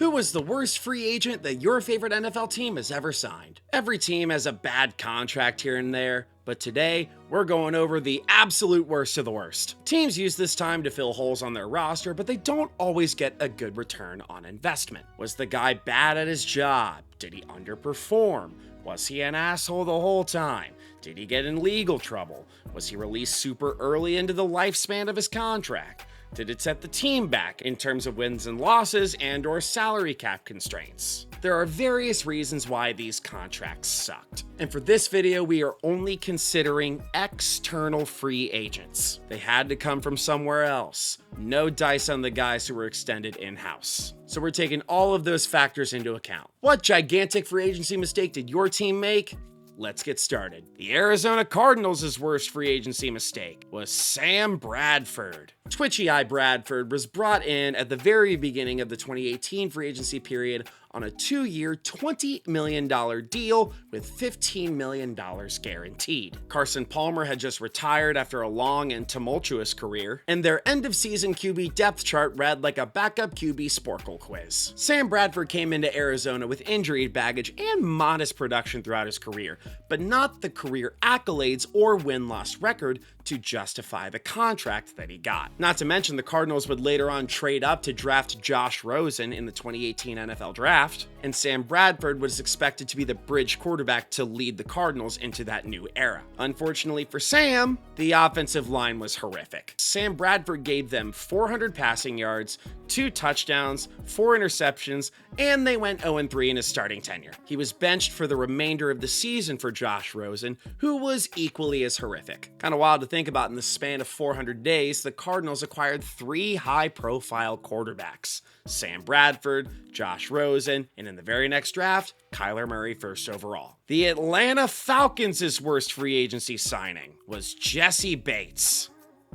Who was the worst free agent that your favorite NFL team has ever signed? Every team has a bad contract here and there, but today we're going over the absolute worst of the worst. Teams use this time to fill holes on their roster, but they don't always get a good return on investment. Was the guy bad at his job? Did he underperform? Was he an asshole the whole time? Did he get in legal trouble? Was he released super early into the lifespan of his contract? Did it set the team back in terms of wins and losses and/or salary cap constraints? There are various reasons why these contracts sucked. And for this video, we are only considering external free agents. They had to come from somewhere else. No dice on the guys who were extended in-house. So we're taking all of those factors into account. What gigantic free agency mistake did your team make? Let's get started. The Arizona Cardinals' worst free agency mistake was Sam Bradford. Twitchy Eye Bradford was brought in at the very beginning of the 2018 free agency period on a 2-year, $20 million deal with $15 million guaranteed. Carson Palmer had just retired after a long and tumultuous career, and their end-of-season QB depth chart read like a backup QB Sporkle quiz. Sam Bradford came into Arizona with injury baggage and modest production throughout his career, but not the career accolades or win-loss record to justify the contract that he got. Not to mention, the Cardinals would later on trade up to draft Josh Rosen in the 2018 NFL Draft, and Sam Bradford was expected to be the bridge quarterback to lead the Cardinals into that new era. Unfortunately for Sam, the offensive line was horrific. Sam Bradford gave them 400 passing yards, 2 touchdowns, 4 interceptions, and they went 0-3 in his starting tenure. He was benched for the remainder of the season for Josh Rosen, who was equally as horrific. Kind of wild to think about. In the span of 400 days, the Cardinals acquired 3 high-profile quarterbacks: Sam Bradford, Josh Rosen, and in the very next draft, Kyler Murray first overall. The Atlanta Falcons' worst free agency signing was Jesse Bates.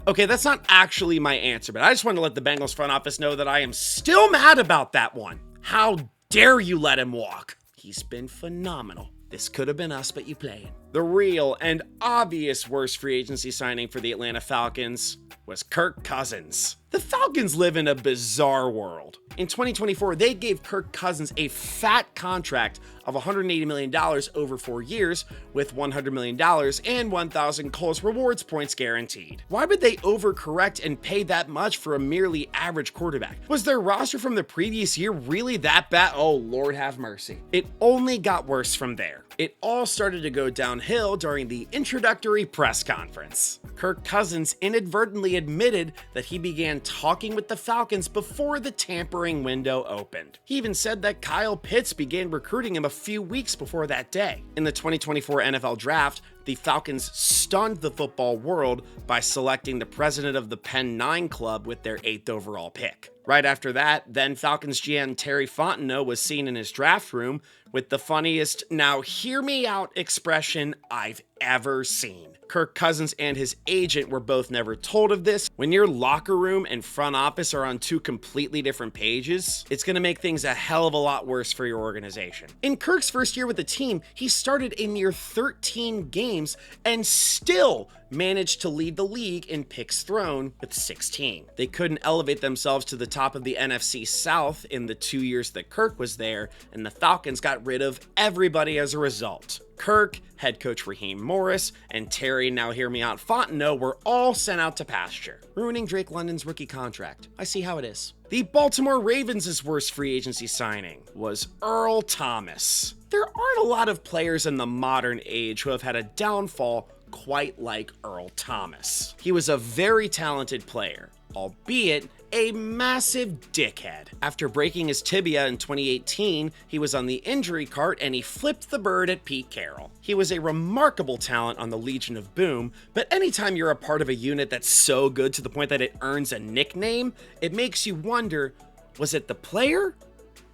Okay, that's not actually my answer, but I just want to let the Bengals front office know that I am still mad about that one. How dare you let him walk? He's been phenomenal. This could have been us, but you played. The real and obvious worst free agency signing for the Atlanta Falcons was Kirk Cousins. The Falcons live in a bizarre world. In 2024, they gave Kirk Cousins a fat contract of $180 million over 4 years with $100 million and 1,000 Colts rewards points guaranteed. Why would they overcorrect and pay that much for a merely average quarterback? Was their roster from the previous year really that bad? Oh, Lord have mercy. It only got worse from there. It all started to go downhill during the introductory press conference. Kirk Cousins inadvertently admitted that he began talking with the Falcons before the tampering window opened. He even said that Kyle Pitts began recruiting him a few weeks before that day. In the 2024 NFL Draft, the Falcons stunned the football world by selecting the president of the Penn 9 Club with their 8th overall pick. Right after that, then Falcons GM Terry Fontenot was seen in his draft room with the funniest "now hear me out" expression I've ever seen. Kirk Cousins and his agent were both never told of this. When your locker room and front office are on 2 completely different pages, it's going to make things a hell of a lot worse for your organization. In Kirk's first year with the team, he started in near 13 games and still managed to lead the league in picks thrown with 16. They couldn't elevate themselves to the top of the NFC South in the 2 years that Kirk was there, and the Falcons got rid of everybody as a result. Kirk, head coach Raheem Morris, and Terry, now hear me out, Fontenot were all sent out to pasture, ruining Drake London's rookie contract. I see how it is. The Baltimore Ravens' worst free agency signing was Earl Thomas. There aren't a lot of players in the modern age who have had a downfall quite like Earl Thomas. He was a very talented player, albeit a massive dickhead. After breaking his tibia in 2018, he was on the injury cart and he flipped the bird at Pete Carroll. He was a remarkable talent on the Legion of Boom, but anytime you're a part of a unit that's so good to the point that it earns a nickname, it makes you wonder, was it the player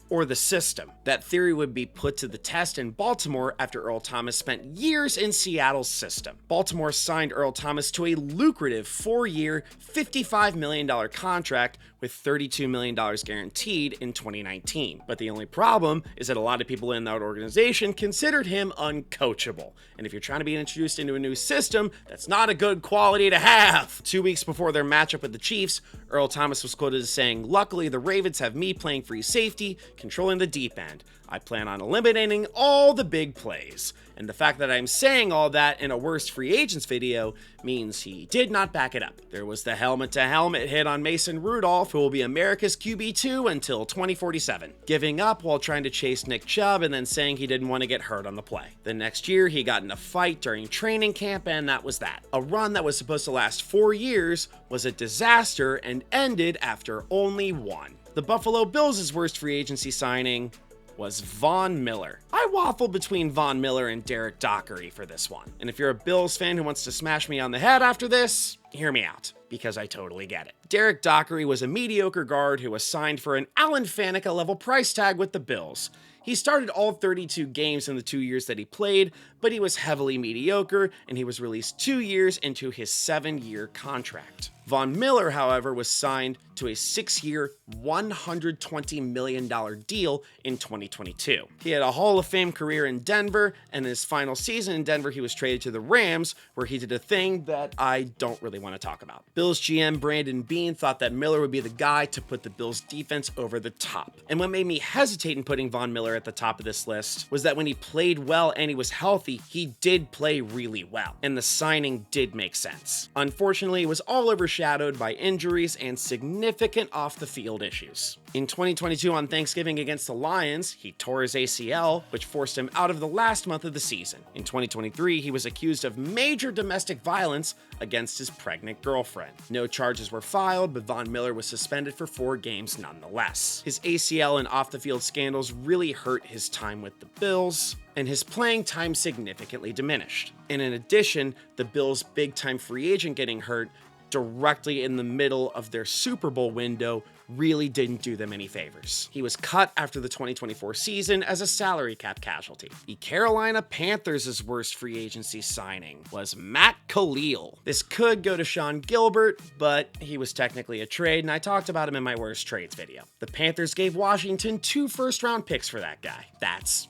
or the system? That theory would be put to the test in Baltimore after Earl Thomas spent years in Seattle's system. Baltimore signed Earl Thomas to a lucrative 4-year, $55 million contract with $32 million guaranteed in 2019. But the only problem is that a lot of people in that organization considered him uncoachable. And if you're trying to be introduced into a new system, that's not a good quality to have. 2 weeks before their matchup with the Chiefs, Earl Thomas was quoted as saying, "Luckily, the Ravens have me playing free safety, controlling the deep end. I plan on eliminating all the big plays." And the fact that I'm saying all that in a worst free agents video means he did not back it up. There was the helmet-to-helmet hit on Mason Rudolph, who will be America's QB2 until 2047, giving up while trying to chase Nick Chubb and then saying he didn't want to get hurt on the play. The next year, he got in a fight during training camp, and that was that. A run that was supposed to last 4 years was a disaster and ended after only 1. The Buffalo Bills' worst free agency signing was Von Miller. I waffled between Von Miller and Derek Dockery for this one. And if you're a Bills fan who wants to smash me on the head after this, hear me out, because I totally get it. Derek Dockery was a mediocre guard who was signed for an Alan Faneca level price tag with the Bills. He started all 32 games in the 2 years that he played, but he was heavily mediocre, and he was released 2 years into his 7-year contract. Von Miller, however, was signed to a 6-year, $120 million deal in 2022. He had a Hall of Fame career in Denver, and in his final season in Denver, he was traded to the Rams, where he did a thing that I don't really want to talk about. Bills GM Brandon Beane thought that Miller would be the guy to put the Bills defense over the top. And what made me hesitate in putting Von Miller at the top of this list was that when he played well and he was healthy, he did play really well, and the signing did make sense. Unfortunately, it was all overshadowed by injuries and significant off-the-field issues. In 2022 on Thanksgiving against the Lions, he tore his ACL, which forced him out of the last month of the season. In 2023, he was accused of major domestic violence against his pregnant girlfriend. No charges were filed, but Von Miller was suspended for 4 games nonetheless. His ACL and off-the-field scandals really hurt his time with the Bills, and his playing time significantly diminished. And in addition, the Bills' big-time free agent getting hurt directly in the middle of their Super Bowl window really didn't do them any favors. He was cut after the 2024 season as a salary cap casualty. The Carolina Panthers' worst free agency signing was Matt Khalil. This could go to Sean Gilbert, but he was technically a trade, and I talked about him in my worst trades video. The Panthers gave Washington 2 first-round picks for that guy. That's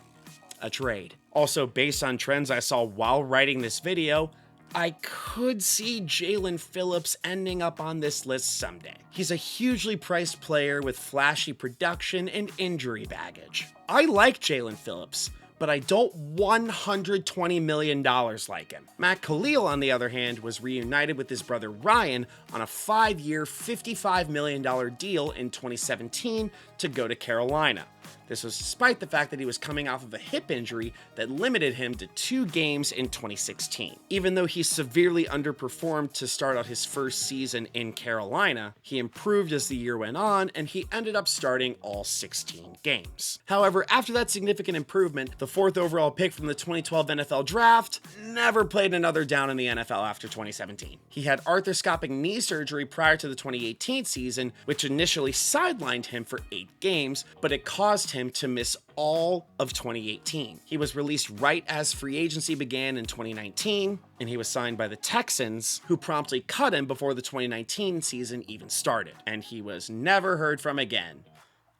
a trade. Also, based on trends I saw while writing this video, I could see Jalen Phillips ending up on this list someday. He's a hugely priced player with flashy production and injury baggage. I like Jalen Phillips, but I don't $120 million like him. Matt Khalil, on the other hand, was reunited with his brother Ryan on a 5-year, $55 million deal in 2017 to go to Carolina. This was despite the fact that he was coming off of a hip injury that limited him to 2 games in 2016. Even though he severely underperformed to start out his first season in Carolina, he improved as the year went on, and he ended up starting all 16 games. However, after that significant improvement, the 4th overall pick from the 2012 NFL Draft never played another down in the NFL after 2017. He had arthroscopic knee surgery prior to the 2018 season, which initially sidelined him for 8 games, but it caused him to miss all of 2018. He was released right as free agency began in 2019, and he was signed by the Texans, who promptly cut him before the 2019 season even started, and he was never heard from again.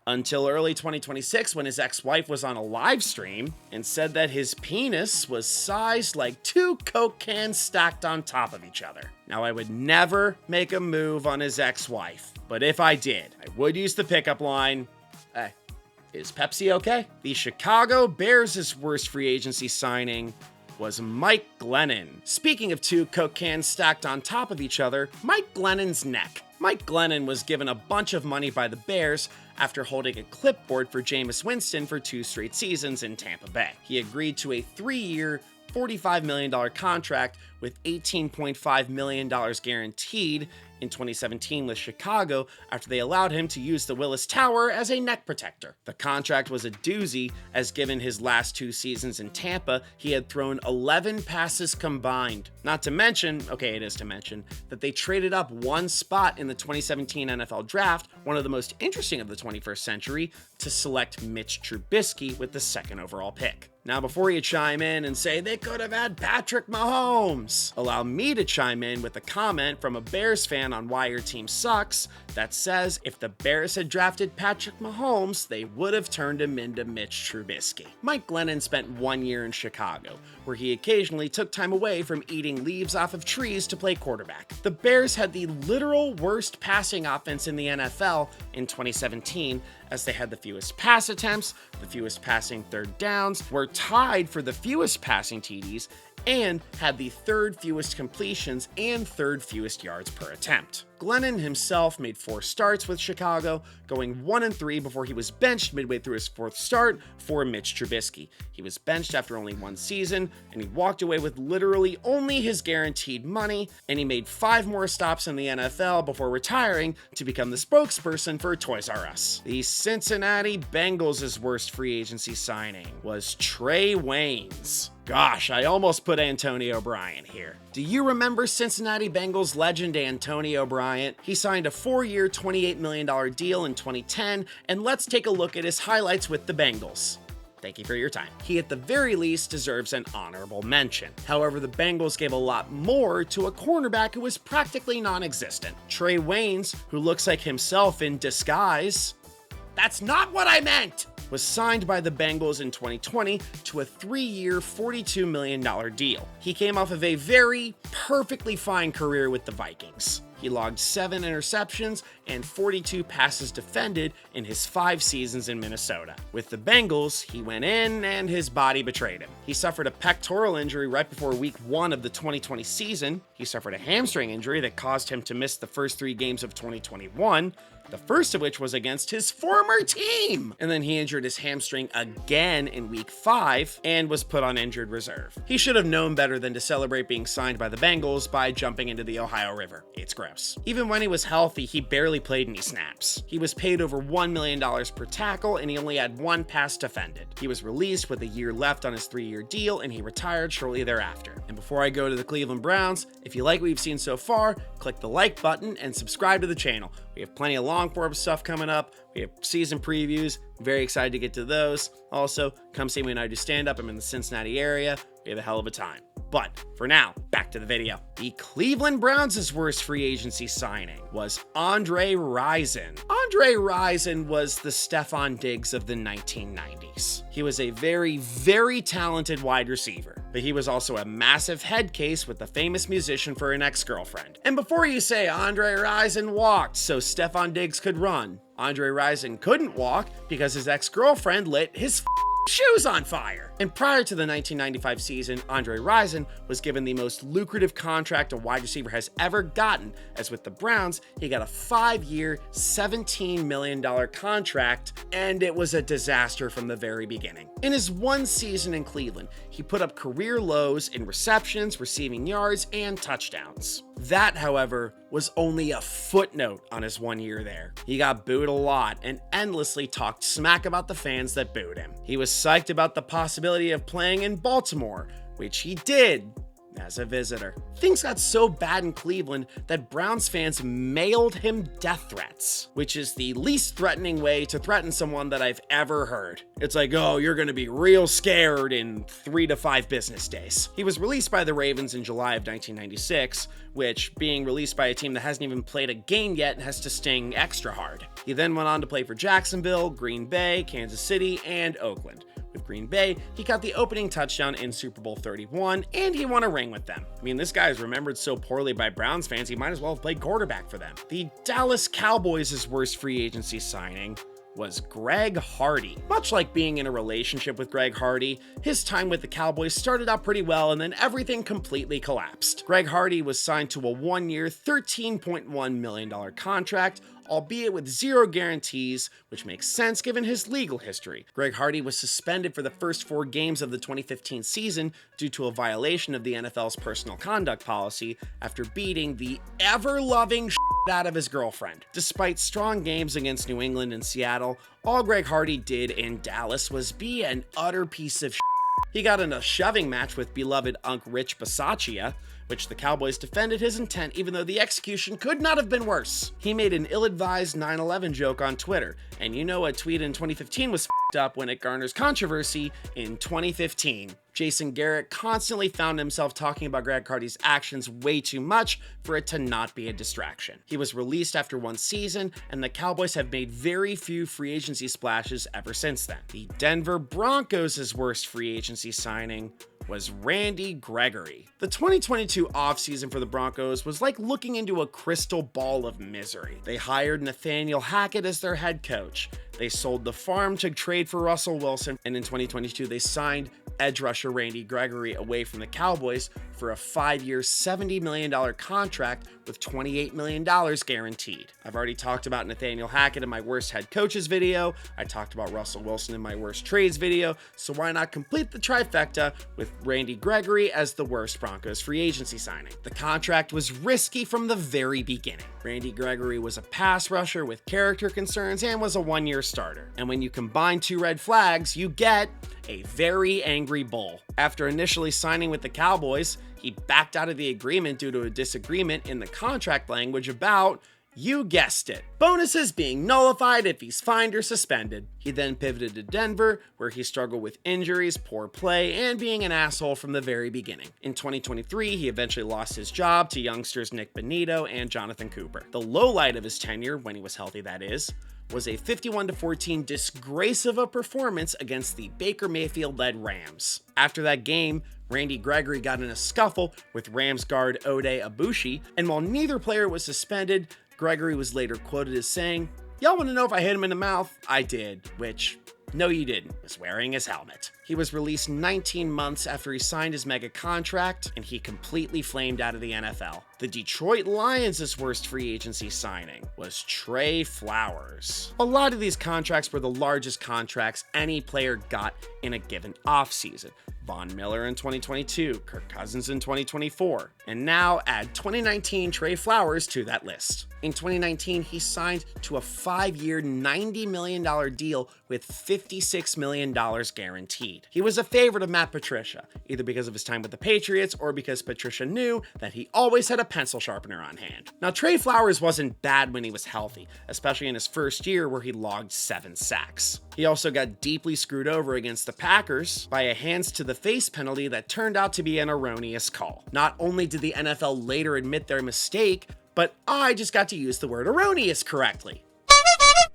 Until early 2026, when his ex-wife was on a live stream and said that his penis was sized like 2 Coke cans stacked on top of each other. Now, I would never make a move on his ex-wife, but if I did, I would use the pickup line, "Hey, is Pepsi okay?" The Chicago Bears' worst free agency signing was Mike Glennon. Speaking of 2 Coke cans stacked on top of each other, Mike Glennon's neck. Mike Glennon was given a bunch of money by the Bears after holding a clipboard for Jameis Winston for 2 straight seasons in Tampa Bay. He agreed to a 3-year, $45 million contract with $18.5 million guaranteed in 2017 with Chicago after they allowed him to use the Willis Tower as a neck protector. The contract was a doozy, as given his last 2 seasons in Tampa, he had thrown 11 passes combined. Not to mention, okay, it is to mention, that they traded up 1 spot in the 2017 NFL Draft, one of the most interesting of the 21st century, to select Mitch Trubisky with the 2nd overall pick. Now, before you chime in and say they could have had Patrick Mahomes, allow me to chime in with a comment from a Bears fan plan on why your team sucks that says if the Bears had drafted Patrick Mahomes, they would have turned him into Mitch Trubisky. Mike Glennon spent 1 year in Chicago, where he occasionally took time away from eating leaves off of trees to play quarterback. The Bears had the literal worst passing offense in the NFL in 2017, as they had the fewest pass attempts, the fewest passing third downs, were tied for the fewest passing TDs, and had the third fewest completions and third fewest yards per attempt. Glennon himself made 4 starts with Chicago, going 1-3 before he was benched midway through his 4th start for Mitch Trubisky. He was benched after only 1 season, and he walked away with literally only his guaranteed money, and he made 5 more stops in the NFL before retiring to become the spokesperson for Toys R Us. The Cincinnati Bengals' worst free agency signing was Trey Waynes. Gosh, I almost put Antonio Bryant here. Do you remember Cincinnati Bengals legend Antonio Bryant? He signed a 4-year, $28 million deal in 2010, and let's take a look at his highlights with the Bengals. Thank you for your time. He at the very least deserves an honorable mention. However, the Bengals gave a lot more to a cornerback who was practically non-existent. Trey Waynes, who looks like himself in disguise. That's not what I meant! Was signed by the Bengals in 2020 to a 3-year, $42 million deal. He came off of a very perfectly fine career with the Vikings. He logged 7 interceptions and 42 passes defended in his 5 seasons in Minnesota. With the Bengals, he went in and his body betrayed him. He suffered a pectoral injury right before week 1 of the 2020 season. He suffered a hamstring injury that caused him to miss the first 3 games of 2021. The first of which was against his former team. And then he injured his hamstring again in week 5 and was put on injured reserve. He should have known better than to celebrate being signed by the Bengals by jumping into the Ohio River. It's gross. Even when he was healthy, he barely played any snaps. He was paid over $1 million per tackle and he only had 1 pass defended. He was released with a year left on his 3-year deal and he retired shortly thereafter. And before I go to the Cleveland Browns, if you like what we've seen so far, click the like button and subscribe to the channel. We have plenty of long form stuff coming up. We have season previews. Very excited to get to those. Also, come see me when I do stand up. I'm in the Cincinnati area. We have a hell of a time. But for now, back to the video. The Cleveland Browns' worst free agency signing was Andre Rison. Andre Rison was the Stephon Diggs of the 1990s. He was a very, very talented wide receiver, but he was also a massive head case with the famous musician for an ex-girlfriend. And before you say Andre Rison walked so Stephon Diggs could run, Andre Rison couldn't walk because his ex-girlfriend lit his shoes on fire. And prior to the 1995 season, Andre Rison was given the most lucrative contract a wide receiver has ever gotten, as with the Browns, he got a 5-year, $17 million contract, and it was a disaster from the very beginning. In his 1 season in Cleveland, he put up career lows in receptions, receiving yards, and touchdowns. That, however, was only a footnote on his 1 year there. He got booed a lot and endlessly talked smack about the fans that booed him. He was psyched about the possibility of playing in Baltimore, which he did as a visitor. Things got so bad in Cleveland that Browns fans mailed him death threats, which is the least threatening way to threaten someone that I've ever heard. It's like, oh, you're gonna be real scared in 3 to 5 business days. He was released by the Ravens in July of 1996, which, being released by a team that hasn't even played a game yet, has to sting extra hard. He then went on to play for Jacksonville, Green Bay, Kansas City, and Oakland. With Green Bay, he got the opening touchdown in Super Bowl 31, and he won a ring with them. I mean, this guy is remembered so poorly by Browns fans, he might as well have played quarterback for them. The Dallas Cowboys' worst free agency signing was Greg Hardy. Much like being in a relationship with Greg Hardy, his time with the Cowboys started out pretty well and then everything completely collapsed. Greg Hardy was signed to a 1-year, $13.1 million contract, albeit with 0 guarantees, which makes sense given his legal history. Greg Hardy was suspended for the first 4 games of the 2015 season due to a violation of the NFL's personal conduct policy after beating the ever-loving out of his girlfriend. Despite strong games against New England and Seattle, all Greg Hardy did in Dallas was be an utter piece of He got in a shoving match with beloved Unc Rich Bisaccia, which the Cowboys defended his intent even though the execution could not have been worse. He made an ill-advised 9/11 joke on Twitter, and you know a tweet in 2015 was f***ed up when it garners controversy in 2015. Jason Garrett constantly found himself talking about Greg Hardy's actions way too much for it to not be a distraction. He was released after one season, and the Cowboys have made very few free agency splashes ever since then. The Denver Broncos' worst free agency signing was Randy Gregory. The 2022 offseason for the Broncos was like looking into a crystal ball of misery. They hired Nathaniel Hackett as their head coach. They sold the farm to trade for Russell Wilson, and in 2022 they signed edge rusher Randy Gregory away from the Cowboys for a 5-year, $70 million contract with $28 million guaranteed. I've already talked about Nathaniel Hackett in my worst head coaches video. I talked about Russell Wilson in my worst trades video, so why not complete the trifecta with Randy Gregory as the worst Broncos free agency signing? The contract was risky from the very beginning. Randy Gregory was a pass rusher with character concerns and was a 1-year starter. And when you combine two red flags, you get a very angry bull. After initially signing with the Cowboys, he backed out of the agreement due to a disagreement in the contract language about, you guessed it, bonuses being nullified if he's fined or suspended. He then pivoted to Denver, where he struggled with injuries, poor play, and being an asshole from the very beginning. In 2023, he eventually lost his job to youngsters Nick Bonito and Jonathan Cooper. The lowlight of his tenure, when he was healthy that is, was a 51-14 disgrace of a performance against the Baker Mayfield-led Rams. After that game, Randy Gregory got in a scuffle with Rams guard Ode Abushi, and while neither player was suspended, Gregory was later quoted as saying, "Y'all want to know if I hit him in the mouth? I did," which, no you didn't, was wearing his helmet. He was released 19 months after he signed his mega contract, and he completely flamed out of the NFL. The Detroit Lions' worst free agency signing was Trey Flowers. A lot of these contracts were the largest contracts any player got in a given offseason. Von Miller in 2022, Kirk Cousins in 2024, and now add 2019 Trey Flowers to that list. In 2019, he signed to a 5-year, $90 million deal with $56 million guaranteed. He was a favorite of Matt Patricia, either because of his time with the Patriots or because Patricia knew that he always had a pencil sharpener on hand. Now, Trey Flowers wasn't bad when he was healthy, especially in his first year where he logged 7 sacks. He also got deeply screwed over against the Packers by a hands to the face penalty that turned out to be an erroneous call. Not only did the NFL later admit their mistake, but I just got to use the word erroneous correctly.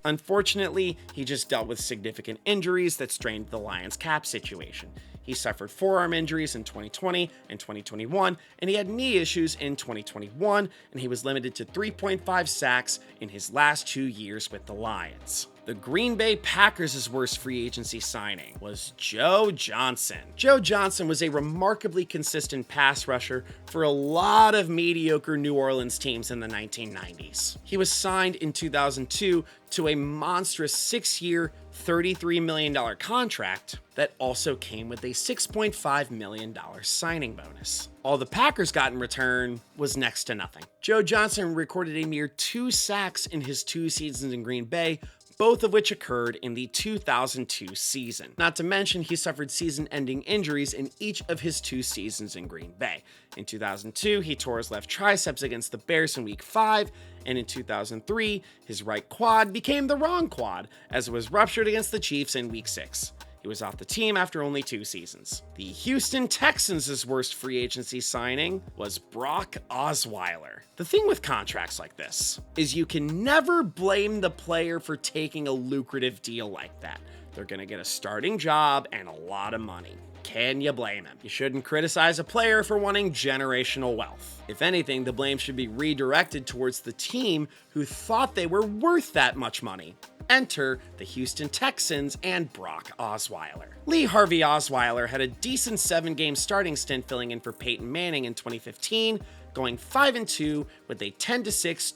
Unfortunately, he just dealt with significant injuries that strained the Lions' cap situation. He suffered forearm injuries in 2020 and 2021, and he had knee issues in 2021, and he was limited to 3.5 sacks in his last 2 years with the Lions. The Green Bay Packers' worst free agency signing was Joe Johnson. Joe Johnson was a remarkably consistent pass rusher for a lot of mediocre New Orleans teams in the 1990s. He was signed in 2002 to a monstrous 6-year, $33 million contract that also came with a $6.5 million signing bonus. All the Packers got in return was next to nothing. Joe Johnson recorded a mere 2 sacks in his 2 seasons in Green Bay, both of which occurred in the 2002 season. Not to mention, he suffered season-ending injuries in each of his 2 seasons in Green Bay. In 2002, he tore his left triceps against the Bears in Week 5, and in 2003, his right quad became the wrong quad, as it was ruptured against the Chiefs in Week 6. He was off the team after only 2 seasons. The Houston Texans' worst free agency signing was Brock Osweiler. The thing with contracts like this is you can never blame the player for taking a lucrative deal like that. They're gonna get a starting job and a lot of money. Can you blame him? You shouldn't criticize a player for wanting generational wealth. If anything, the blame should be redirected towards the team who thought they were worth that much money. Enter the Houston Texans and Brock Osweiler. Lee Harvey Osweiler had a decent 7-game starting stint filling in for Peyton Manning in 2015, going 5-2 with a 10-6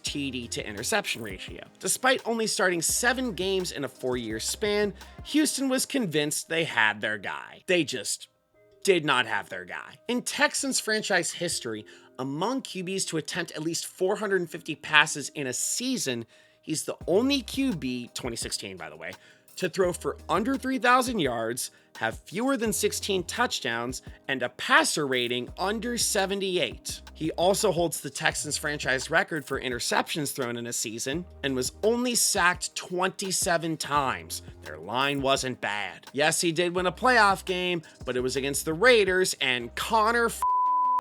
TD to interception ratio. Despite only starting 7 games in a 4-year span, Houston was convinced they had their guy. They just did not have their guy. In Texans franchise history, among QBs to attempt at least 450 passes in a season, he's the only QB, 2016 by the way, to throw for under 3,000 yards, have fewer than 16 touchdowns, and a passer rating under 78. He also holds the Texans franchise record for interceptions thrown in a season and was only sacked 27 times. Their line wasn't bad. Yes, he did win a playoff game, but it was against the Raiders and Connor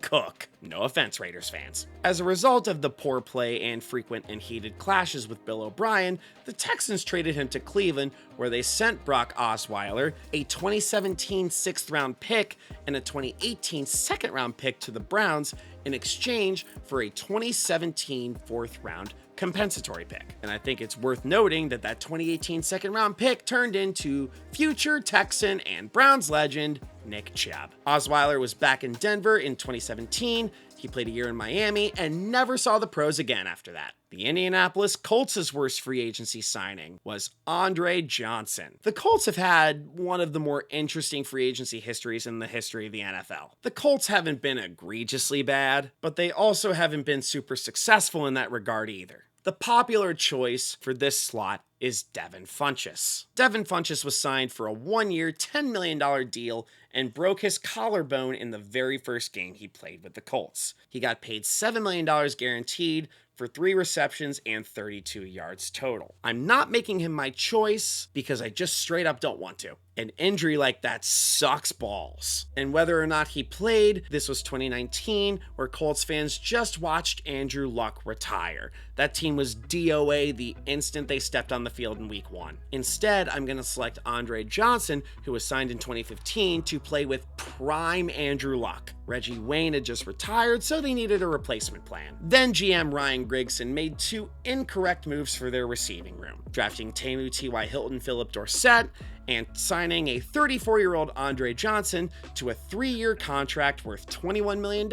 Cook. No offense, Raiders fans. As a result of the poor play and frequent and heated clashes with Bill O'Brien, the Texans traded him to Cleveland, where they sent Brock Osweiler, a 2017 6th-round pick, and a 2018 2nd-round pick to the Browns in exchange for a 2017 4th-round compensatory pick. And I think it's worth noting that that 2018 2nd-round pick turned into future Texan and Browns legend Nick Chubb. Osweiler was back in Denver in 2017. He played a year in Miami and never saw the pros again after that. The Indianapolis Colts' worst free agency signing was Andre Johnson. The Colts have had one of the more interesting free agency histories in the history of the NFL. The Colts haven't been egregiously bad, but they also haven't been super successful in that regard either. The popular choice for this slot is Devin Funchess. Devin Funchess was signed for a 1-year, $10 million deal and broke his collarbone in the very first game he played with the Colts. He got paid $7 million guaranteed for 3 receptions and 32 yards total. I'm not making him my choice because I just straight up don't want to. An injury like that sucks balls. And whether or not he played, this was 2019, where Colts fans just watched Andrew Luck retire. That team was DOA the instant they stepped on the field in week 1. Instead, I'm going to select Andre Johnson, who was signed in 2015 to play with prime Andrew Luck. Reggie Wayne had just retired, so they needed a replacement plan. Then GM Ryan Grigson made 2 incorrect moves for their receiving room, drafting Tamu T.Y. Hilton, Philip Dorsett, and signing a 34-year-old Andre Johnson to a 3-year contract worth $21 million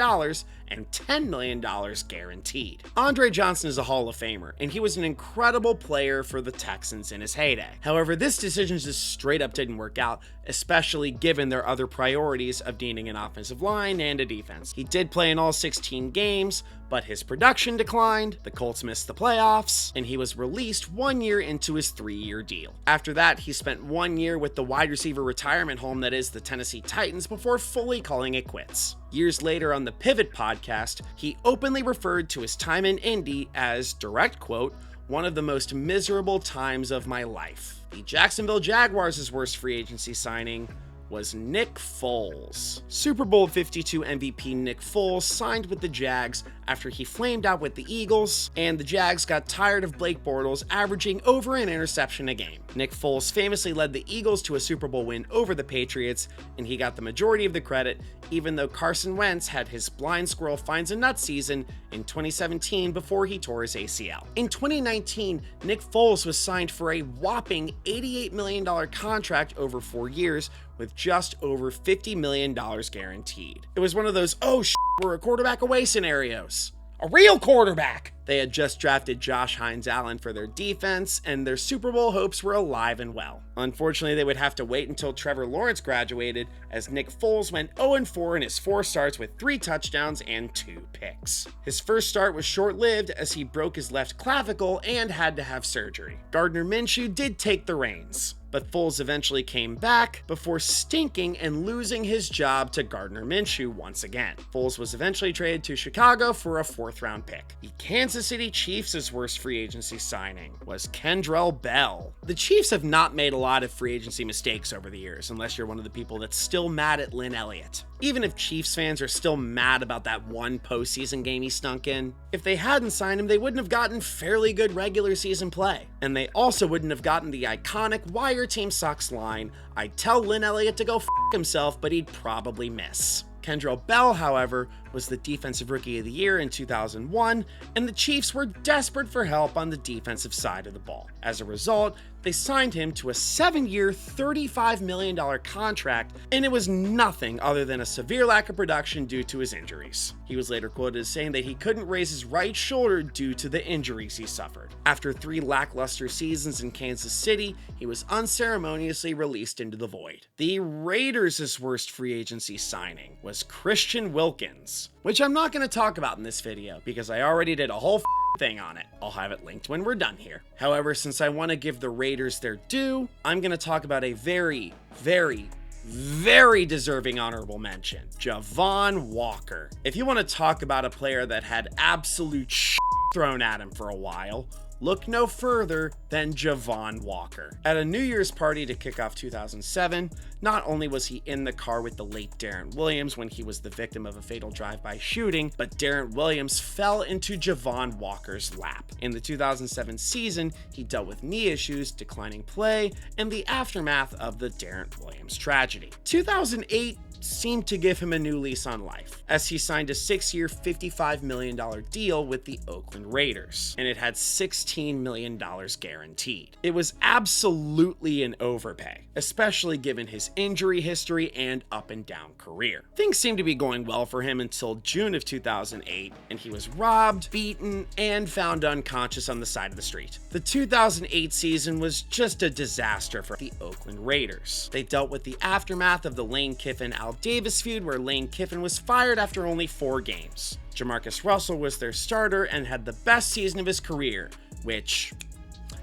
and $10 million guaranteed. Andre Johnson is a Hall of Famer, and he was an incredible player for the Texans in his heyday. However, this decision just straight up didn't work out, especially given their other priorities of needing an offensive line and a defense. He did play in all 16 games, but his production declined, the Colts missed the playoffs, and he was released 1 year into his 3-year deal. After that, he spent 1 year with the wide receiver retirement home that is the Tennessee Titans before fully calling it quits. Years later on the Pivot podcast, he openly referred to his time in Indy as, direct quote, "one of the most miserable times of my life." The Jacksonville Jaguars' worst free agency signing was Nick Foles. Super Bowl 52 MVP Nick Foles signed with the Jags after he flamed out with the Eagles, and the Jags got tired of Blake Bortles averaging over an interception a game. Nick Foles famously led the Eagles to a Super Bowl win over the Patriots, and he got the majority of the credit, even though Carson Wentz had his blind squirrel finds a nut season in 2017 before he tore his ACL. In 2019, Nick Foles was signed for a whopping $88 million contract over 4 years, with just over $50 million guaranteed. It was one of those, oh we're a quarterback away scenarios. A real quarterback! They had just drafted Josh Hines Allen for their defense, and their Super Bowl hopes were alive and well. Unfortunately, they would have to wait until Trevor Lawrence graduated, as Nick Foles went 0-4 in his 4 starts with 3 touchdowns and 2 picks. His first start was short-lived as he broke his left clavicle and had to have surgery. Gardner Minshew did take the reins, but Foles eventually came back before stinking and losing his job to Gardner Minshew once again. Foles was eventually traded to Chicago for a 4th-round pick. The Kansas City Chiefs' worst free agency signing was Kendrell Bell. The Chiefs have not made a lot of free agency mistakes over the years, unless you're one of the people that's still mad at Lynn Elliott. Even if Chiefs fans are still mad about that one postseason game he stunk in, if they hadn't signed him, they wouldn't have gotten fairly good regular season play. And they also wouldn't have gotten the iconic "Why your team sucks" line, "I'd tell Lynn Elliott to go f*** himself, but he'd probably miss." Kendrell Bell, however, was the Defensive Rookie of the Year in 2001, and the Chiefs were desperate for help on the defensive side of the ball. As a result, they signed him to a 7-year, $35 million contract, and it was nothing other than a severe lack of production due to his injuries. He was later quoted as saying that he couldn't raise his right shoulder due to the injuries he suffered. After 3 lackluster seasons in Kansas City, he was unceremoniously released into the void. The Raiders' worst free agency signing was Christian Wilkins, which I'm not going to talk about in this video because I already did a whole thing on it. I'll have it linked when we're done here. However, since I want to give the Raiders their due, I'm going to talk about a very deserving honorable mention. Javon Walker. If you want to talk about a player that had absolute thrown at him for a while, look no further than Javon Walker. At a New Year's party to kick off 2007, not only was he in the car with the late Darren Williams when he was the victim of a fatal drive-by shooting, but Darren Williams fell into Javon Walker's lap. In the 2007 season, he dealt with knee issues, declining play, and the aftermath of the Darren Williams tragedy. 2008 seemed to give him a new lease on life, as he signed a 6-year, $55 million deal with the Oakland Raiders, and it had $16 million guaranteed. It was absolutely an overpay, especially given his injury history and up and down career. Things seemed to be going well for him until June of 2008, and he was robbed, beaten, and found unconscious on the side of the street. The 2008 season was just a disaster for the Oakland Raiders. They dealt with the aftermath of the Lane Kiffin-Al Davis feud, where Lane Kiffin was fired after only 4 games. Jamarcus Russell was their starter and had the best season of his career, which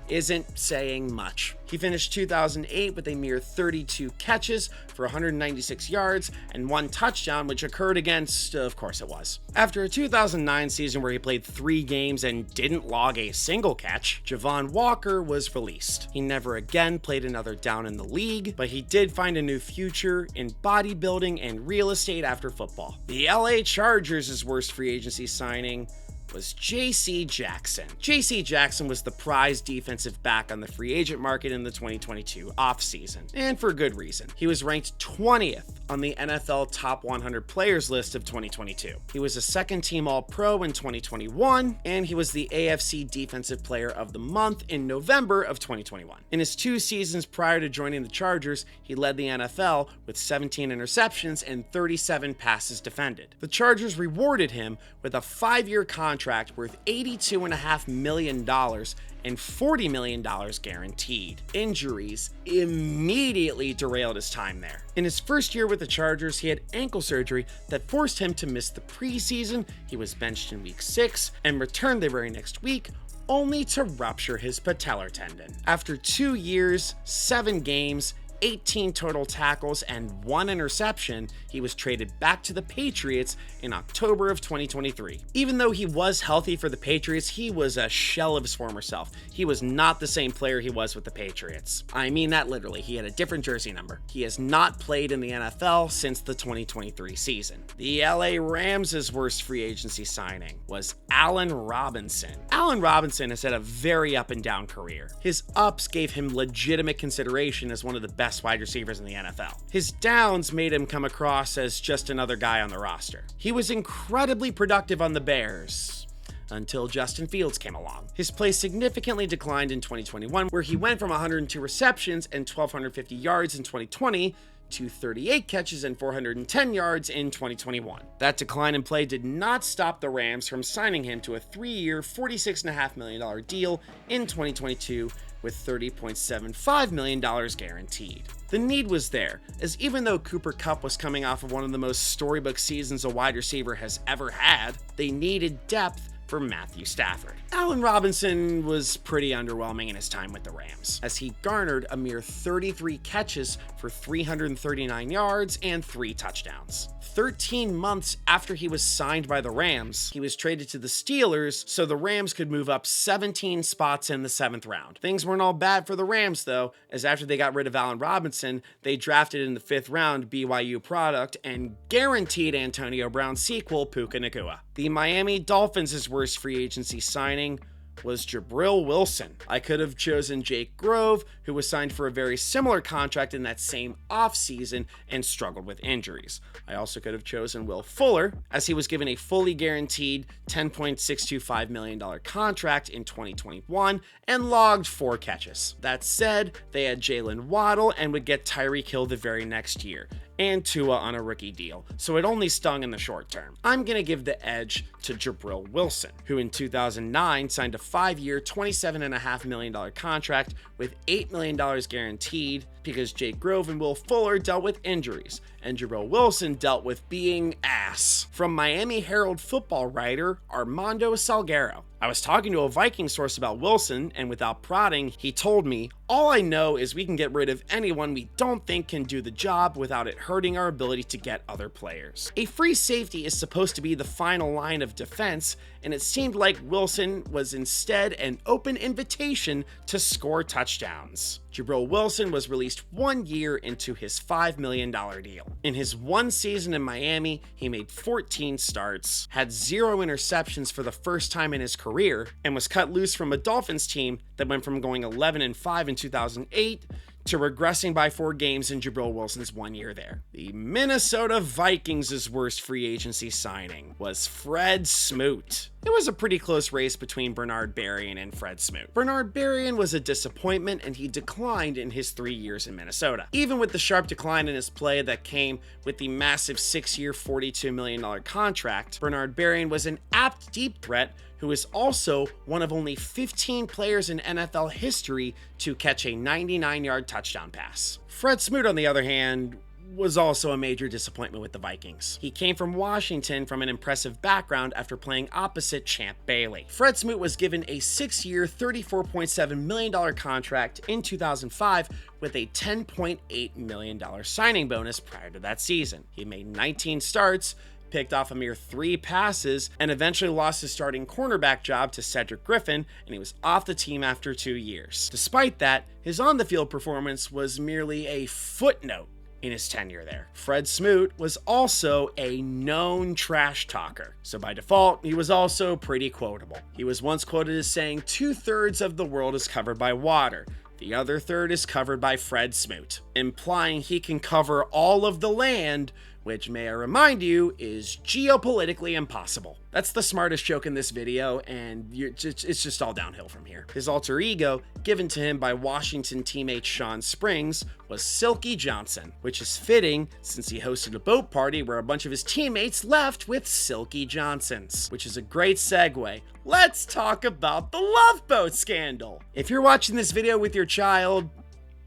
isn't saying much. He finished 2008 with a mere 32 catches for 196 yards and 1 touchdown, which occurred against, of course it was. After a 2009 season where he played 3 games and didn't log a single catch, Javon Walker was released. He never again played another down in the league, but he did find a new future in bodybuilding and real estate after football. The LA Chargers' worst free agency signing was J.C. Jackson. J.C. Jackson was the prized defensive back on the free agent market in the 2022 offseason, and for good reason. He was ranked 20th on the NFL Top 100 Players list of 2022. He was a second-team All-Pro in 2021, and he was the AFC Defensive Player of the Month in November of 2021. In his 2 seasons prior to joining the Chargers, he led the NFL with 17 interceptions and 37 passes defended. The Chargers rewarded him with a 5-year contract worth $82.5 million and $40 million guaranteed. Injuries immediately derailed his time there. In his first year with the Chargers, he had ankle surgery that forced him to miss the preseason. He was benched in week 6 and returned the very next week, only to rupture his patellar tendon. After 2 years, 7 games, 18 total tackles, and 1 interception, he was traded back to the Patriots in October of 2023. Even though he was healthy for the Patriots, he was a shell of his former self. He was not the same player he was with the Patriots. I mean that literally. He had a different jersey number. He has not played in the NFL since the 2023 season. The LA Rams' worst free agency signing was Allen Robinson. Allen Robinson has had a very up and down career. His ups gave him legitimate consideration as one of the best wide receivers in the NFL. His downs made him come across as just another guy on the roster. He was incredibly productive on the Bears, until Justin Fields came along. His play significantly declined in 2021, where he went from 102 receptions and 1,250 yards in 2020 to 38 catches and 410 yards in 2021. That decline in play did not stop the Rams from signing him to a 3-year, $46.5 million deal in 2022 with $30.75 million guaranteed. The need was there, as even though Cooper Kupp was coming off of one of the most storybook seasons a wide receiver has ever had, they needed depth for Matthew Stafford. Allen Robinson was pretty underwhelming in his time with the Rams, as he garnered a mere 33 catches for 339 yards and 3 touchdowns. 13 months after he was signed by the Rams, he was traded to the Steelers so the Rams could move up 17 spots in the 7th round. Things weren't all bad for the Rams though, as after they got rid of Allen Robinson, they drafted in the 5th round BYU product and guaranteed Antonio Brown's sequel, Puka Nacua. The Miami Dolphins' worst free agency signing was Jabril Wilson. I could have chosen Jake Grove, who was signed for a very similar contract in that same offseason and struggled with injuries. I also could have chosen Will Fuller, as he was given a fully guaranteed $10.625 million contract in 2021 and logged 4 catches. That said, they had Jalen Waddle and would get Tyreek Hill the very next year, and Tua on a rookie deal, so it only stung in the short term. I'm going to give the edge to Jabril Wilson, who in 2009 signed a 5-year, $27.5 million contract with $8 million guaranteed, because Jake Grove and Will Fuller dealt with injuries, and Jabril Wilson dealt with being ass. From Miami Herald football writer Armando Salguero. I was talking to a Viking source about Wilson, and without prodding, he told me, "All I know is we can get rid of anyone we don't think can do the job without it hurting our ability to get other players." A free safety is supposed to be the final line of defense, and it seemed like Wilson was instead an open invitation to score touchdowns. Jabril Wilson was released 1 year into his $5 million deal. In his one season in Miami, he made 14 starts, had 0 interceptions for the first time in his career, and was cut loose from a Dolphins team that went from going 11-5 in 2008 to regressing by 4 games in Jabril Wilson's 1 year there. The Minnesota Vikings' worst free agency signing was Fred Smoot. It was a pretty close race between Bernard Berrian and Fred Smoot. Bernard Berrian was a disappointment, and he declined in his 3 years in Minnesota. Even with the sharp decline in his play that came with the massive 6-year, $42 million contract, Bernard Berrian was an apt deep threat who is also one of only 15 players in NFL history to catch a 99-yard touchdown pass. Fred Smoot, on the other hand, was also a major disappointment with the Vikings. He came from Washington from an impressive background after playing opposite Champ Bailey. Fred Smoot was given a 6-year, $34.7 million contract in 2005 with a $10.8 million signing bonus prior to that season. He made 19 starts, picked off a mere 3 passes, and eventually lost his starting cornerback job to Cedric Griffin, and he was off the team after 2 years. Despite that, his on-the-field performance was merely a footnote in his tenure there. Fred Smoot was also a known trash talker, so by default, he was also pretty quotable. He was once quoted as saying, "2/3 of the world is covered by water. The other third is covered by Fred Smoot," implying he can cover all of the land, which, may I remind you, is geopolitically impossible. That's the smartest joke in this video, and it's just all downhill from here. His alter ego, given to him by Washington teammate Sean Springs, was Silky Johnson, which is fitting since he hosted a boat party where a bunch of his teammates left with Silky Johnsons, which is a great segue. Let's talk about the Love Boat scandal. If you're watching this video with your child,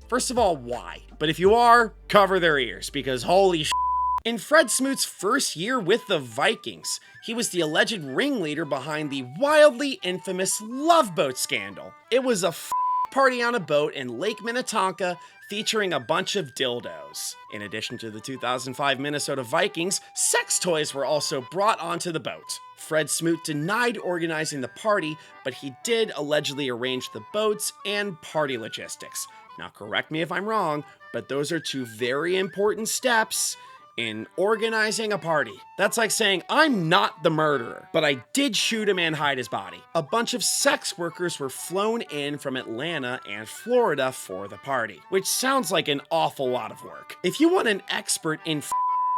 first of all, why? But if you are, cover their ears, because holy shit. In Fred Smoot's first year with the Vikings, he was the alleged ringleader behind the wildly infamous Love Boat scandal. It was a party on a boat in Lake Minnetonka featuring a bunch of dildos. In addition to the 2005 Minnesota Vikings, sex toys were also brought onto the boat. Fred Smoot denied organizing the party, but he did allegedly arrange the boats and party logistics. Now, correct me if I'm wrong, but those are 2 very important steps in organizing a party. That's like saying, I'm not the murderer, but I did shoot him and hide his body. A bunch of sex workers were flown in from Atlanta and Florida for the party, which sounds like an awful lot of work. If you want an expert in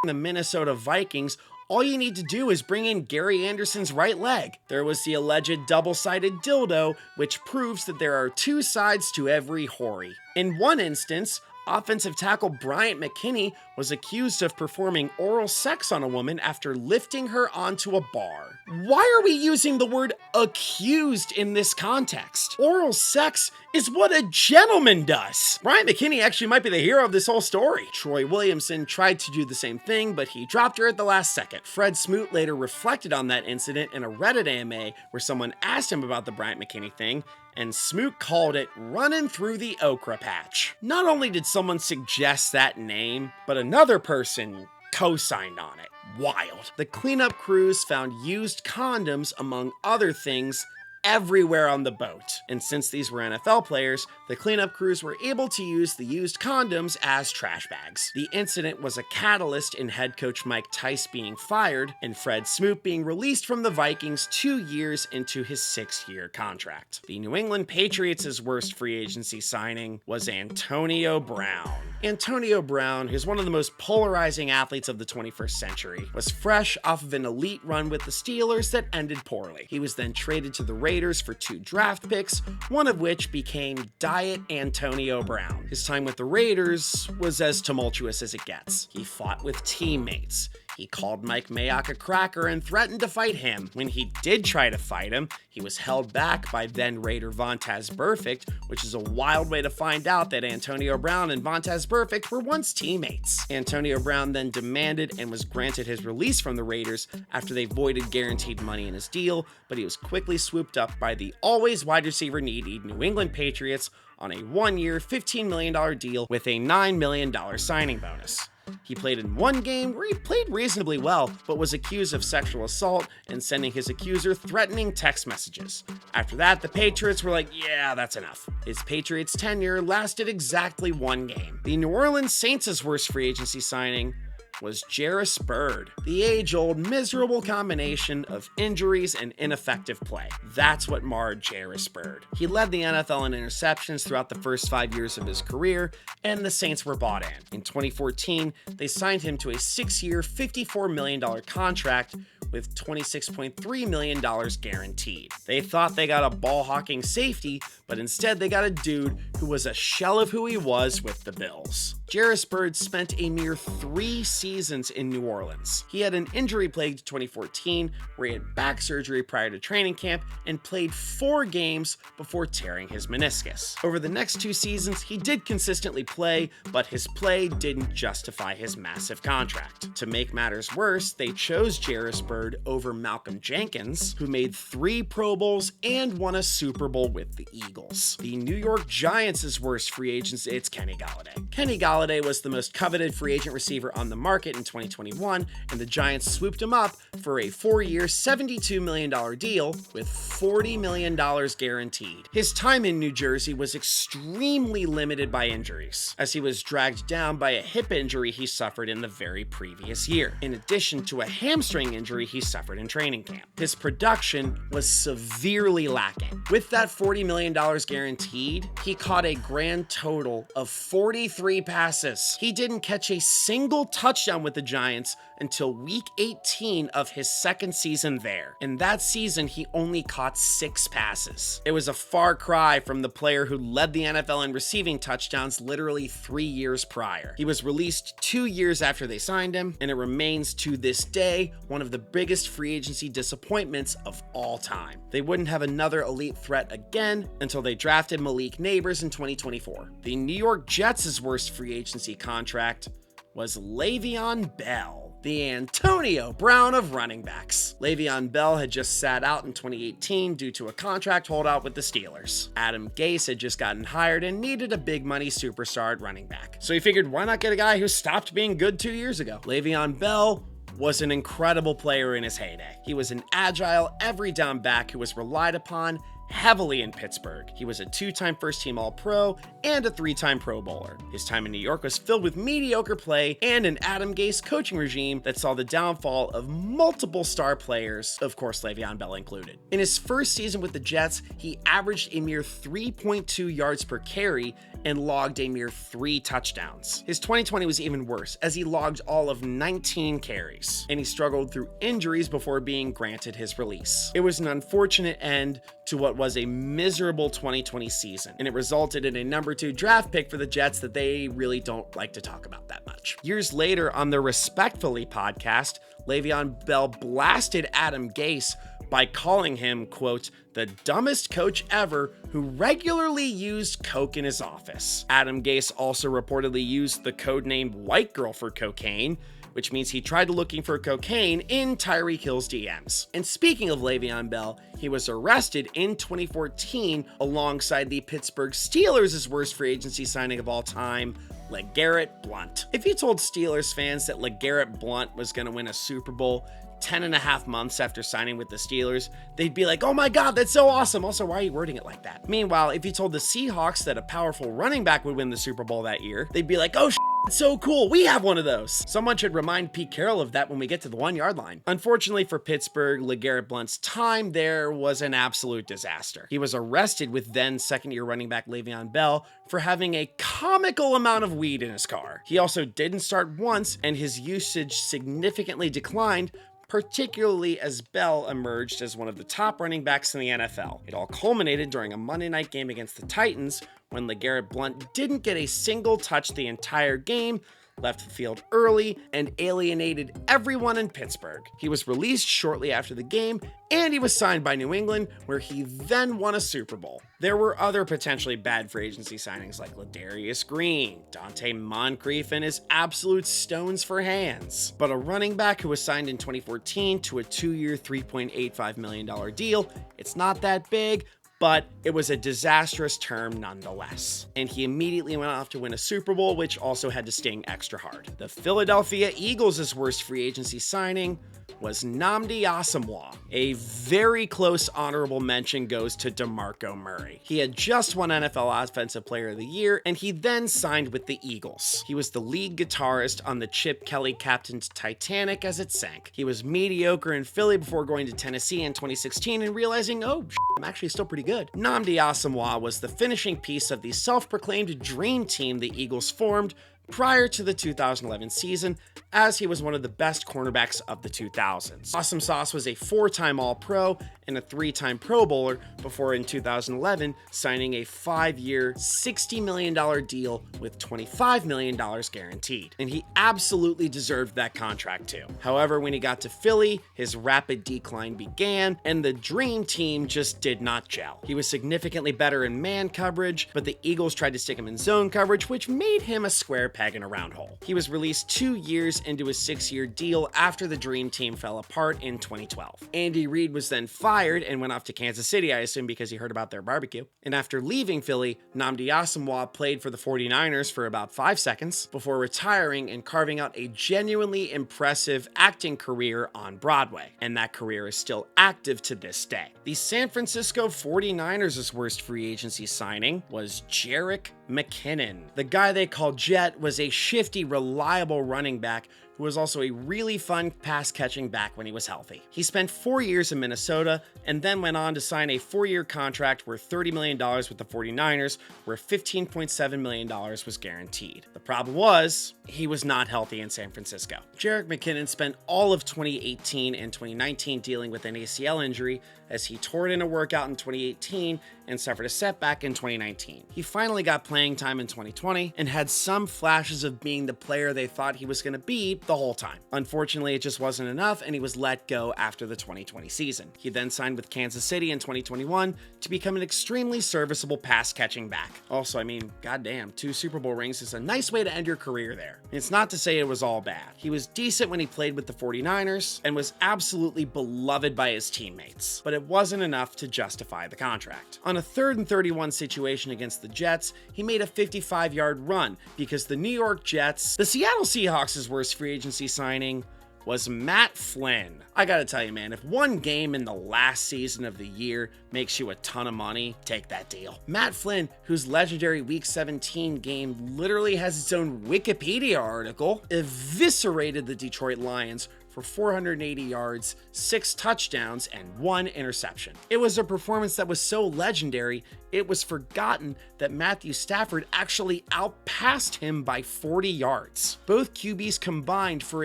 the Minnesota Vikings, all you need to do is bring in Gary Anderson's right leg. There was the alleged double-sided dildo, which proves that there are 2 sides to every hoary. In one instance, offensive tackle Bryant McKinnie was accused of performing oral sex on a woman after lifting her onto a bar. Why are we using the word accused in this context? Oral sex is what a gentleman does. Bryant McKinnie actually might be the hero of this whole story. Troy Williamson tried to do the same thing, but he dropped her at the last second. Fred Smoot later reflected on that incident in a Reddit AMA where someone asked him about the Bryant McKinnie thing, and Smoot called it running through the okra patch. Not only did someone suggest that name, but another person co-signed on it. Wild. The cleanup crews found used condoms, among other things, everywhere on the boat. And since these were NFL players, the cleanup crews were able to use the used condoms as trash bags. The incident was a catalyst in head coach Mike Tice being fired and Fred Smoot being released from the Vikings 2 years into his 6-year contract. The New England Patriots' worst free agency signing was Antonio Brown. Antonio Brown, who's one of the most polarizing athletes of the 21st century, was fresh off of an elite run with the Steelers that ended poorly. He was then traded to the Raiders for 2 draft picks, one of which became Diet Antonio Brown. His time with the Raiders was as tumultuous as it gets. He fought with teammates. He called Mike Mayock a cracker and threatened to fight him. When he did try to fight him, he was held back by then Raider Vontaze Burfict, which is a wild way to find out that Antonio Brown and Vontaze Burfict were once teammates. Antonio Brown then demanded and was granted his release from the Raiders after they voided guaranteed money in his deal, but he was quickly swooped up by the always wide receiver needy New England Patriots on a 1-year, $15 million deal with a $9 million signing bonus. He played in one game where he played reasonably well, but was accused of sexual assault and sending his accuser threatening text messages. After that, the Patriots were like, yeah, that's enough. His Patriots tenure lasted exactly 1 game. The New Orleans Saints' worst free agency signing was Jairus Byrd, the age-old miserable combination of injuries and ineffective play. That's what marred Jairus Byrd. He led the NFL in interceptions throughout the first 5 years of his career, and the Saints were bought in. In 2014, they signed him to a 6-year, $54 million contract with $26.3 million guaranteed. They thought they got a ball-hawking safety, but instead they got a dude who was a shell of who he was with the Bills. Jairus Byrd spent a mere 3 seasons in New Orleans. He had an injury-plagued 2014 where he had back surgery prior to training camp and played 4 games before tearing his meniscus. Over the next 2 seasons, he did consistently play, but his play didn't justify his massive contract. To make matters worse, they chose Jairus Byrd over Malcolm Jenkins, who made 3 Pro Bowls and won a Super Bowl with the Eagles. The New York Giants' worst free agent, it's Kenny Golladay. Kenny Golladay was the most coveted free agent receiver on the market in 2021, and the Giants swooped him up for a 4-year, $72 million deal with $40 million guaranteed. His time in New Jersey was extremely limited by injuries, as he was dragged down by a hip injury he suffered in the very previous year, in addition to a hamstring injury he suffered in training camp. His production was severely lacking. With that $40 million guaranteed, he caught a grand total of 43 passes. He didn't catch a single touchdown with the Giants until week 18 of his second season there. In that season, he only caught 6 passes. It was a far cry from the player who led the NFL in receiving touchdowns literally 3 years prior. He was released 2 years after they signed him, and it remains to this day one of the biggest free agency disappointments of all time. They wouldn't have another elite threat again until they drafted Malik Neighbors in 2024. The New York Jets' worst free agency contract was Le'Veon Bell, the Antonio Brown of running backs. Le'Veon Bell had just sat out in 2018 due to a contract holdout with the Steelers. Adam Gase had just gotten hired and needed a big money superstar at running back. So he figured, why not get a guy who stopped being good 2 years ago? Le'Veon Bell was an incredible player in his heyday. He was an agile, every down back who was relied upon heavily in Pittsburgh. He was a 2-time first-team All-Pro and a 3-time Pro Bowler. His time in New York was filled with mediocre play and an Adam Gase coaching regime that saw the downfall of multiple star players, of course Le'Veon Bell included. In his first season with the Jets, he averaged a mere 3.2 yards per carry and logged a mere 3 touchdowns. His 2020 was even worse, as he logged all of 19 carries, and he struggled through injuries before being granted his release. It was an unfortunate end to what was a miserable 2020 season, and it resulted in a number 2 draft pick for the Jets that they really don't like to talk about that much. Years later, on the Respectfully podcast, Le'Veon Bell blasted Adam Gase by calling him, quote, the dumbest coach ever who regularly used coke in his office. Adam Gase also reportedly used the codename White Girl for cocaine, which means he tried looking for cocaine in Tyreek Hill's DMs. And speaking of Le'Veon Bell, he was arrested in 2014 alongside the Pittsburgh Steelers' worst free agency signing of all time, LeGarrette Blount. If you told Steelers fans that LeGarrette Blount was going to win a Super Bowl 10.5 months after signing with the Steelers, they'd be like, oh my god, that's so awesome. Also, why are you wording it like that? Meanwhile, if you told the Seahawks that a powerful running back would win the Super Bowl that year, they'd be like, oh it's so cool, we have one of those. Someone should remind Pete Carroll of that when we get to the 1-yard line. Unfortunately for Pittsburgh, LeGarrette Blount's time there was an absolute disaster. He was arrested with then second-year running back Le'Veon Bell for having a comical amount of weed in his car. He also didn't start once, and his usage significantly declined, particularly as Bell emerged as one of the top running backs in the NFL. It all culminated during a Monday night game against the Titans when LeGarrette Blount didn't get a single touch the entire game, left the field early, and alienated everyone in Pittsburgh. He was released shortly after the game, and he was signed by New England, where he then won a Super Bowl. There were other potentially bad free agency signings like Ladarius Green, Dante Moncrief, and his absolute stones for hands. But a running back who was signed in 2014 to a 2-year, $3.85 million deal, it's not that big, but it was a disastrous term nonetheless. And he immediately went off to win a Super Bowl, which also had to sting extra hard. The Philadelphia Eagles' worst free agency signing was Nnamdi Asomugha. A very close honorable mention goes to DeMarco Murray. He had just won NFL Offensive Player of the Year, and he then signed with the Eagles. He was the lead guitarist on the Chip Kelly captained Titanic as it sank. He was mediocre in Philly before going to Tennessee in 2016 and realizing, oh, I'm actually still pretty good. Nnamdi Asomugha was the finishing piece of the self-proclaimed dream team the Eagles formed prior to the 2011 season, as he was one of the best cornerbacks of the 2000s. Awesome Sauce was a 4-time All-Pro and a 3-time Pro Bowler before in 2011 signing a 5-year, $60 million deal with $25 million guaranteed. And he absolutely deserved that contract too. However, when he got to Philly, his rapid decline began and the dream team just did not gel. He was significantly better in man coverage, but the Eagles tried to stick him in zone coverage, which made him a square peg in a round hole. He was released 2 years into a 6-year deal after the dream team fell apart in 2012. Andy Reid was then fired and went off to Kansas City, I assume because he heard about their barbecue. And after leaving Philly, Nnamdi Asomugha played for the 49ers for about 5 seconds before retiring and carving out a genuinely impressive acting career on Broadway. And that career is still active to this day. The San Francisco 49ers' worst free agency signing was Jerick McKinnon. The guy they called Jet was a shifty, reliable running back who was also a really fun pass-catching back when he was healthy. He spent 4 years in Minnesota and then went on to sign a 4-year contract worth $30 million with the 49ers, where $15.7 million was guaranteed. The problem was, he was not healthy in San Francisco. Jerick McKinnon spent all of 2018 and 2019 dealing with an ACL injury, as he tore it in a workout in 2018 and suffered a setback in 2019. He finally got playing time in 2020 and had some flashes of being the player they thought he was going to be the whole time. Unfortunately, it just wasn't enough, and he was let go after the 2020 season. He then signed with Kansas City in 2021 to become an extremely serviceable pass-catching back. Also, I mean, goddamn, 2 Super Bowl rings is a nice way to end your career there. It's not to say it was all bad. He was decent when he played with the 49ers and was absolutely beloved by his teammates, but it wasn't enough to justify the contract. On a 3rd and 31 situation against the Jets, he made a 55-yard run because the New York Jets, the Seattle Seahawks' worst free agency signing, was Matt Flynn. I gotta tell you, man, if one game in the last season of the year makes you a ton of money, take that deal. Matt Flynn, whose legendary Week 17 game literally has its own Wikipedia article, eviscerated the Detroit Lions for 480 yards, 6 touchdowns, and 1 interception. It was a performance that was so legendary, it was forgotten that Matthew Stafford actually outpassed him by 40 yards. Both QBs combined for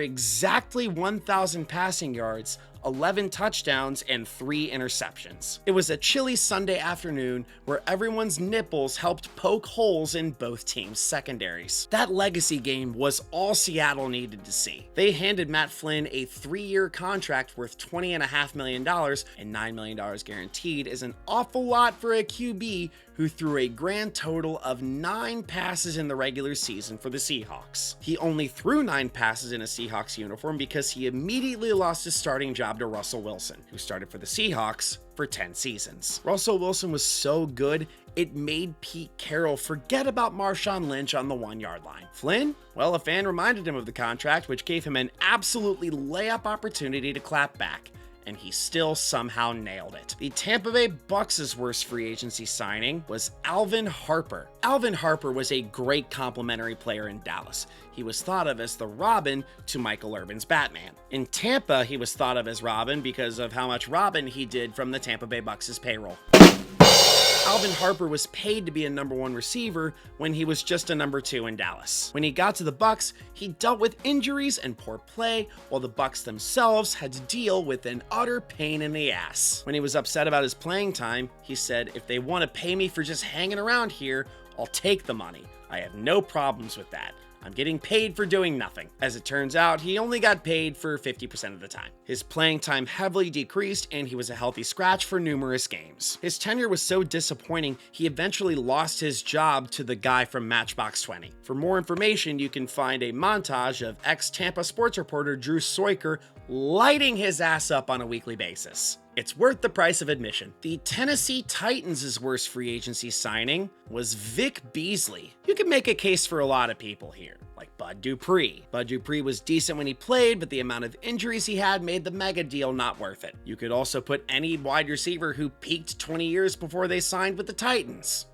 exactly 1,000 passing yards, 11 touchdowns, and 3 interceptions. It was a chilly Sunday afternoon where everyone's nipples helped poke holes in both teams' secondaries. That legacy game was all Seattle needed to see. They handed Matt Flynn a 3-year contract worth $20.5 million, and $9 million guaranteed is an awful lot for a QB who threw a grand total of 9 passes in the regular season for the Seahawks. He only threw 9 passes in a Seahawks uniform because he immediately lost his starting job to Russell Wilson, who started for the Seahawks for 10 seasons. Russell Wilson was so good, it made Pete Carroll forget about Marshawn Lynch on the 1-yard line. Flynn? Well, a fan reminded him of the contract, which gave him an absolutely layup opportunity to clap back, and he still somehow nailed it. The Tampa Bay Bucks' worst free agency signing was Alvin Harper. Alvin Harper was a great complimentary player in Dallas. He was thought of as the Robin to Michael Irvin's Batman. In Tampa, he was thought of as Robin because of how much Robin he did from the Tampa Bay Bucks' payroll. Alvin Harper was paid to be a number 1 receiver when he was just a number 2 in Dallas. When he got to the Bucks, he dealt with injuries and poor play, while the Bucks themselves had to deal with an utter pain in the ass. When he was upset about his playing time, he said, "If they want to pay me for just hanging around here, I'll take the money. I have no problems with that. I'm getting paid for doing nothing. As it turns out, he only got paid for 50% of the time. His playing time heavily decreased, and he was a healthy scratch for numerous games. His tenure was so disappointing, he eventually lost his job to the guy from Matchbox 20. For more information, you can find a montage of ex-Tampa sports reporter Drew Soiker lighting his ass up on a weekly basis. It's worth the price of admission. The Tennessee Titans' worst free agency signing was Vic Beasley. You can make a case for a lot of people here, like Bud Dupree. Bud Dupree was decent when he played, but the amount of injuries he had made the mega deal not worth it. You could also put any wide receiver who peaked 20 years before they signed with the Titans.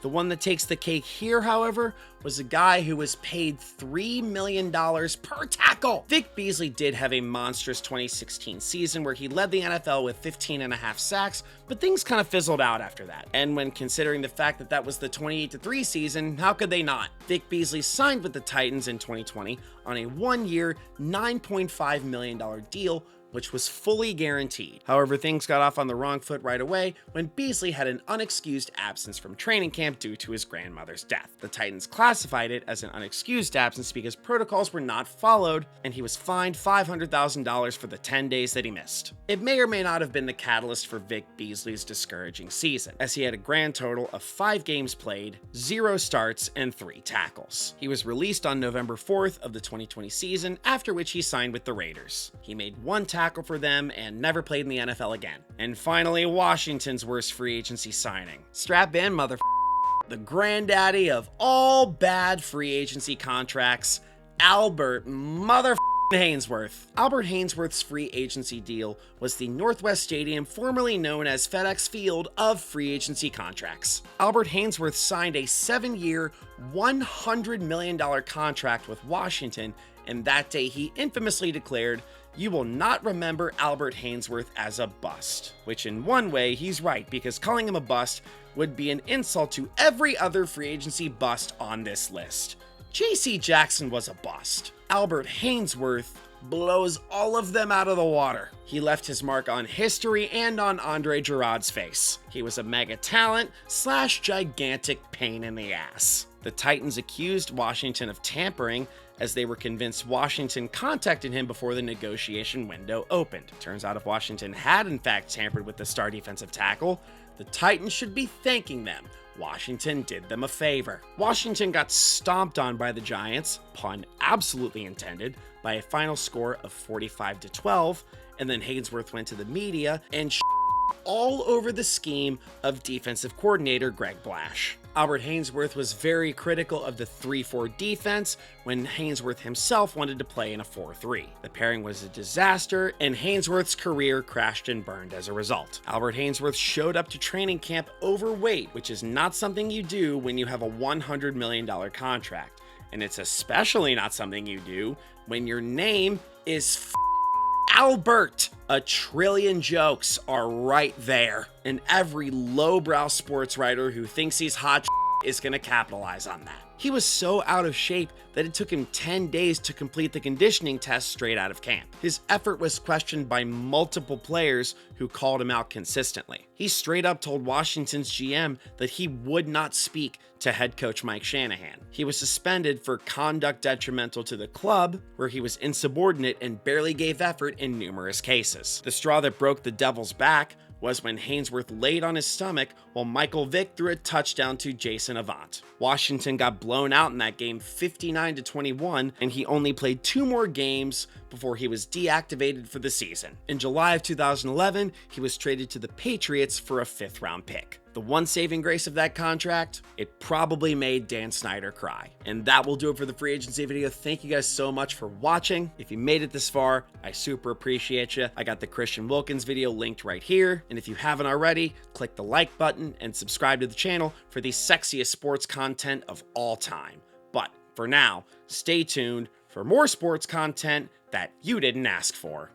The one that takes the cake here, however, was a guy who was paid $3 million per tackle. Vic Beasley did have a monstrous 2016 season where he led the NFL with 15.5 sacks, but things kind of fizzled out after that. And when considering the fact that that was the 28-3 season, how could they not? Vic Beasley signed with the Titans in 2020 on a one-year, $9.5 million deal, which was fully guaranteed. However, things got off on the wrong foot right away when Beasley had an unexcused absence from training camp due to his grandmother's death. The Titans classified it as an unexcused absence because protocols were not followed, and he was fined $500,000 for the 10 days that he missed. It may or may not have been the catalyst for Vic Beasley's discouraging season, as he had a grand total of 5 games played, 0 starts, and 3 tackles. He was released on November 4th of the 2020 season, after which he signed with the Raiders. He made 1 tackle for them and never played in the NFL again. And finally, Washington's worst free agency signing. Strap in, the granddaddy of all bad free agency contracts, Albert Haynesworth. Albert Haynesworth's free agency deal was the Northwest Stadium, formerly known as FedEx Field, of free agency contracts. Albert Haynesworth signed a 7-year, $100 million contract with Washington, and that day he infamously declared, "You will not remember Albert Haynesworth as a bust," which in one way he's right, because calling him a bust would be an insult to every other free agency bust on this list. J.C. Jackson was a bust. Albert Haynesworth blows all of them out of the water. He left his mark on history and on Andre Girod's face. He was a mega talent / gigantic pain in the ass. The Titans accused Washington of tampering, as they were convinced Washington contacted him before the negotiation window opened. Turns out if Washington had in fact tampered with the star defensive tackle, the Titans should be thanking them. Washington did them a favor. Washington got stomped on by the Giants, pun absolutely intended, by a final score of 45-12, and then Haynesworth went to the media and all over the scheme of defensive coordinator Greg Blash. Albert Haynesworth was very critical of the 3-4 defense when Haynesworth himself wanted to play in a 4-3. The pairing was a disaster, and Haynesworth's career crashed and burned as a result. Albert Haynesworth showed up to training camp overweight, which is not something you do when you have a $100 million contract. And it's especially not something you do when your name is Albert. A trillion jokes are right there, and every lowbrow sports writer who thinks he's hot is gonna capitalize on that. He was so out of shape that it took him 10 days to complete the conditioning test straight out of camp. His effort was questioned by multiple players who called him out consistently. He straight up told Washington's GM that he would not speak to head coach Mike Shanahan. He was suspended for conduct detrimental to the club, where he was insubordinate and barely gave effort in numerous cases. The straw that broke the Devils' back was when Haynesworth laid on his stomach while Michael Vick threw a touchdown to Jason Avant. Washington got blown out in that game 59-21, and he only played 2 more games before he was deactivated for the season. In July of 2011, he was traded to the Patriots for a 5th-round pick. The one saving grace of that contract, it probably made Dan Snyder cry. And that will do it for the free agency video. Thank you guys so much for watching. If you made it this far, I super appreciate you. I got the Christian Wilkins video linked right here. And if you haven't already, click the like button and subscribe to the channel for the sexiest sports content of all time. But for now, stay tuned for more sports content that you didn't ask for.